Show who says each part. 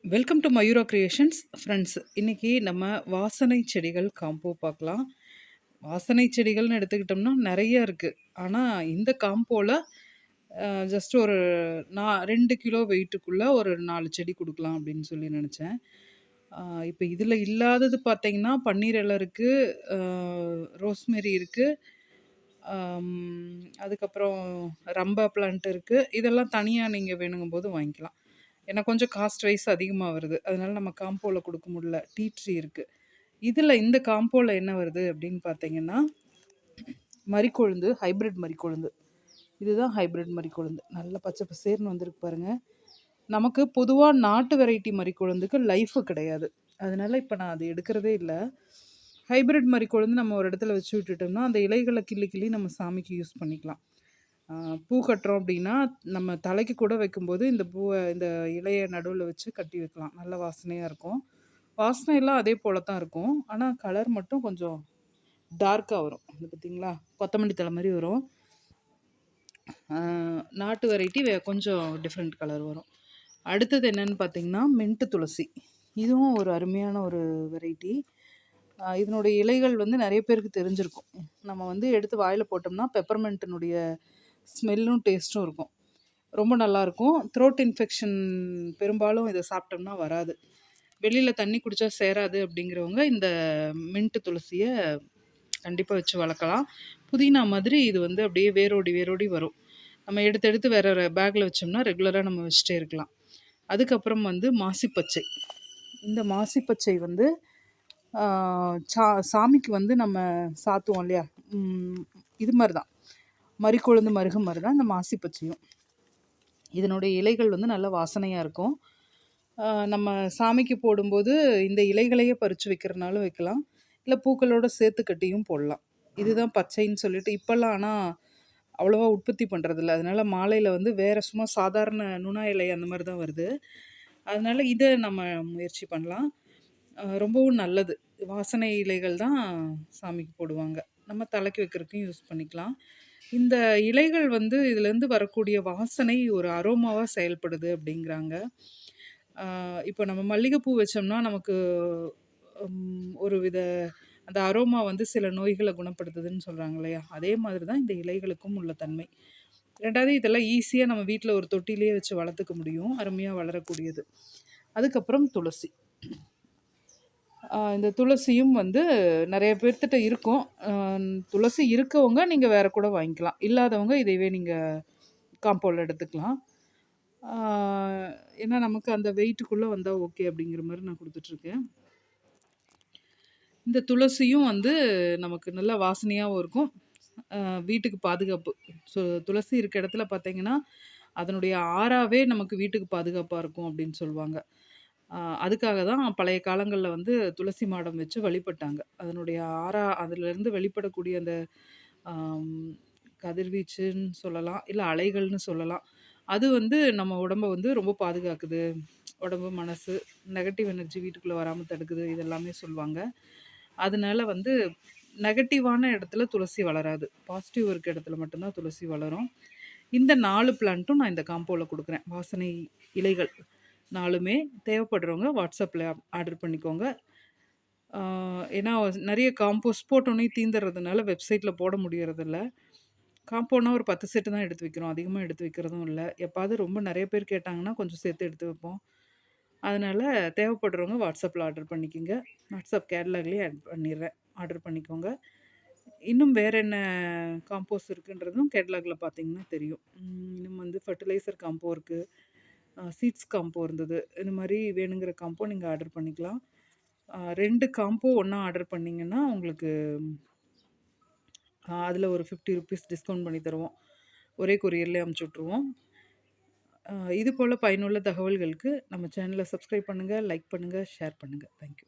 Speaker 1: Welcome to Mayura creations friends. இன்றைக்கி நம்ம வாசனை செடிகள் காம்போ பார்க்கலாம். வாசனை செடிகள்னு எடுத்துக்கிட்டோம்னா நிறைய இருக்குது. ஆனால் இந்த காம்போவில் ஜஸ்ட் ஒரு 2 கிலோ வெயிட்டுக்குள்ளே ஒரு 4 செடி கொடுக்கலாம் அப்படின்னு சொல்லி நினச்சேன். இப்போ இதில் இல்லாதது பார்த்தீங்கன்னா பன்னீர் இலை இருக்குது, ரோஸ்மெரி இருக்குது, அதுக்கப்புறம் ரம்பா பிளான்ட் இருக்குது. இதெல்லாம் தனியாக நீங்கள் வேணுங்கும்போது வாங்கிக்கலாம். ஏன்னா கொஞ்சம் காஸ்ட் வைஸ் அதிகமாக வருது. அதனால நம்ம காம்போவில் கொடுக்க முடியல. டீ ட்ரீ இருக்குது. இதில் இந்த காம்போவில் என்ன வருது அப்படின்னு பார்த்தீங்கன்னா, மரிக்கொழுந்து, ஹைப்ரிட் மரிக்கொழுந்து. இதுதான் ஹைப்ரிட் மரிக்கொழுந்து. நல்ல பச்சை பசேர்னு வந்திருக்கு பாருங்கள். நமக்கு பொதுவாக நாட்டு வெரைட்டி மரிக்கொழுந்துக்கு லைஃபு கிடையாது. அதனால இப்போ நான் அது எடுக்கிறதே இல்லை. ஹைப்ரிட் மரிக்கொழுந்து நம்ம ஒரு இடத்துல வச்சு விட்டுட்டோம்னா அந்த இலைகளை கிள்ளி கிள்ளி நம்ம சாமிக்கு யூஸ் பண்ணிக்கலாம். பூ கட்டுறோம் அப்படின்னா நம்ம தலைக்கு கூட வைக்கும்போது இந்த பூவை இந்த இலையை நடுவில் வச்சு கட்டி வைக்கலாம். நல்ல வாசனையாக இருக்கும். வாசனையெல்லாம் அதே போல தான் இருக்கும். ஆனால் கலர் மட்டும் கொஞ்சம் டார்க்காக வரும். அது பார்த்திங்களா, கொத்தமல்லி தழை மாதிரி வரும். நாட்டு வெரைட்டி கொஞ்சம் டிஃப்ரெண்ட் கலர் வரும். அடுத்தது என்னென்னு பார்த்திங்கன்னா மின்ட்டு துளசி. இதுவும் ஒரு அருமையான ஒரு வெரைட்டி. இதனுடைய இலைகள் வந்து நிறைய பேருக்கு தெரிஞ்சிருக்கும். நம்ம வந்து எடுத்து வாயில் போட்டோம்னா பெப்பர்மெண்ட்டினுடைய ஸ்மெல்லும் டேஸ்ட்டும் இருக்கும். ரொம்ப நல்லாயிருக்கும். த்ரோட் இன்ஃபெக்ஷன் பெரும்பாலும் இதை சாப்பிட்டோம்னா வராது. வெளியில் தண்ணி குடித்தா சேராது அப்படிங்கிறவங்க இந்த மின்ட்டு துளசியை கண்டிப்பாக வச்சு வளர்க்கலாம். புதினா மாதிரி இது வந்து அப்படியே வேரோடி வேரோடி வரும். நம்ம எடுத்து எடுத்து வேறு பேக்கில் வச்சோம்னா ரெகுலராக நம்ம வச்சுட்டே இருக்கலாம். அதுக்கப்புறம் வந்து மாசிப்பச்சை. இந்த மாசிப்பச்சை வந்து சாமிக்கு வந்து நம்ம சாத்துவோம் இல்லையா, இது மாதிரி தான், மரிக்கொழுந்து மருகு மாதிரி தான் இந்த மாசிப்பச்சையும். இதனுடைய இலைகள் வந்து நல்ல வாசனையாக இருக்கும். நம்ம சாமிக்கு போடும்போது இந்த இலைகளையே பறித்து வைக்கிறனாலும் வைக்கலாம், இல்லை பூக்களோடு சேர்த்து கட்டியும் போடலாம். இதுதான் பச்சைன்னு சொல்லிட்டு இப்போல்லாம் ஆனால் அவ்வளோவா உற்பத்தி பண்ணுறதில்ல. அதனால் மாலையில் வந்து வேறு சும்மா சாதாரண நுணா இலை அந்த மாதிரி தான் வருது. அதனால் இதை நம்ம முயற்சி பண்ணலாம். ரொம்பவும் நல்லது. வாசனை இலைகள் தான் சாமிக்கு போடுவாங்க. நம்ம தலைக்கு வைக்கிறதுக்கும் யூஸ் பண்ணிக்கலாம். இந்த இலைகள் வந்து இதுலேருந்து வரக்கூடிய வாசனை ஒரு அரோமாவாக செயல்படுது அப்படிங்கிறாங்க. இப்போ நம்ம மல்லிகைப்பூ வச்சோம்னா நமக்கு ஒரு வித அந்த அரோமா வந்து சில நோய்களை குணப்படுத்துதுன்னு சொல்கிறாங்க இல்லையா, அதே மாதிரி தான் இந்த இலைகளுக்கும் உள்ள தன்மை. ரெண்டாவது இதெல்லாம் ஈஸியாக நம்ம வீட்டில் ஒரு தொட்டிலேயே வச்சு வளர்த்துக்க முடியும். அருமையாக வளரக்கூடியது. அதுக்கப்புறம் துளசி. இந்த துளசியும் வந்து நிறைய பேர்த்திட்ட இருக்கும். துளசி இருக்கவங்க நீங்கள் வேறு கூட வாங்கிக்கலாம். இல்லாதவங்க இதையவே நீங்கள் காம்பவுண்டில் எடுத்துக்கலாம். ஏன்னா நமக்கு அந்த வெயிட்டுக்குள்ளே வந்தால் ஓகே அப்படிங்கிற மாதிரி நான் கொடுத்துட்ருக்கேன். இந்த துளசியும் வந்து நமக்கு நல்ல வாசனையாகவும் இருக்கும். வீட்டுக்கு பாதுகாப்பு. துளசி இருக்க இடத்துல பார்த்தீங்கன்னா அதனுடைய ஆறாவே நமக்கு வீட்டுக்கு பாதுகாப்பாக இருக்கும் அப்படின்னு சொல்லுவாங்க. அதுக்காக தான் பழைய காலங்களில் வந்து துளசி மாடம் வச்சு வழிபட்டாங்க. அதனுடைய அதிலேருந்து வெளிப்படக்கூடிய அந்த கதிர்வீச்சுன்னு சொல்லலாம், இல்லை அலைகள்னு சொல்லலாம். அது வந்து நம்ம உடம்பை வந்து ரொம்ப பாதுகாக்குது. உடம்பு, மனசு, நெகட்டிவ் எனர்ஜி வீட்டுக்குள்ளே வராமல் தடுக்குது, இதெல்லாமே சொல்லுவாங்க. அதனால வந்து நெகட்டிவான இடத்துல துளசி வளராது. பாசிட்டிவ் இருக்க இடத்துல மட்டும்தான் துளசி வளரும். இந்த 4 பிளான்ட்டும் நான் இந்த காம்போவில் கொடுக்குறேன். வாசனை இலைகள் 4மே தேவைப்படுறவங்க வாட்ஸ்அப்பில் ஆர்டர் பண்ணிக்கோங்க. ஏன்னா நிறைய காம்போஸ் போட்டோன்னே தீந்துறதுனால வெப்சைட்டில் போட முடியறதில்ல. காம்போனா ஒரு 10 செட்டு தான் எடுத்து வைக்கிறோம். அதிகமாக எடுத்து வைக்கிறதும் இல்லை. எப்பாவது ரொம்ப நிறைய பேர் கேட்டாங்கன்னா கொஞ்சம் சேர்த்து எடுத்து வைப்போம். அதனால் தேவைப்படுறவங்க வாட்ஸ்அப்பில் ஆர்டர் பண்ணிக்கோங்க. வாட்ஸ்அப் கேட்லாக்லேயே ஆட் பண்ணிடுறேன், ஆர்டர் பண்ணிக்கோங்க. இன்னும் வேறு என்ன காம்போஸ் இருக்குன்றதும் கேட்லாகில் பார்த்தீங்கன்னா தெரியும். இன்னும் வந்து ஃபர்டிலைசர் காம்போ இருக்குது, சீட்ஸ் காம்போ இருந்தது. இந்த மாதிரி வேணுங்கிற காம்போ நீங்கள் ஆர்டர் பண்ணிக்கலாம். 2 காம்போ ஒன்றா ஆர்டர் பண்ணிங்கன்னா உங்களுக்கு அதில் ஒரு 50 ருபீஸ் டிஸ்கவுண்ட் பண்ணி தருவோம். ஒரே கொரியர்லேயே அமுச்சு விட்ருவோம். இது போல் பயனுள்ள தகவல்களுக்கு நம்ம சேனலை சப்ஸ்கிரைப் பண்ணுங்கள், லைக் பண்ணுங்கள், ஷேர் பண்ணுங்கள். தேங்க்யூ.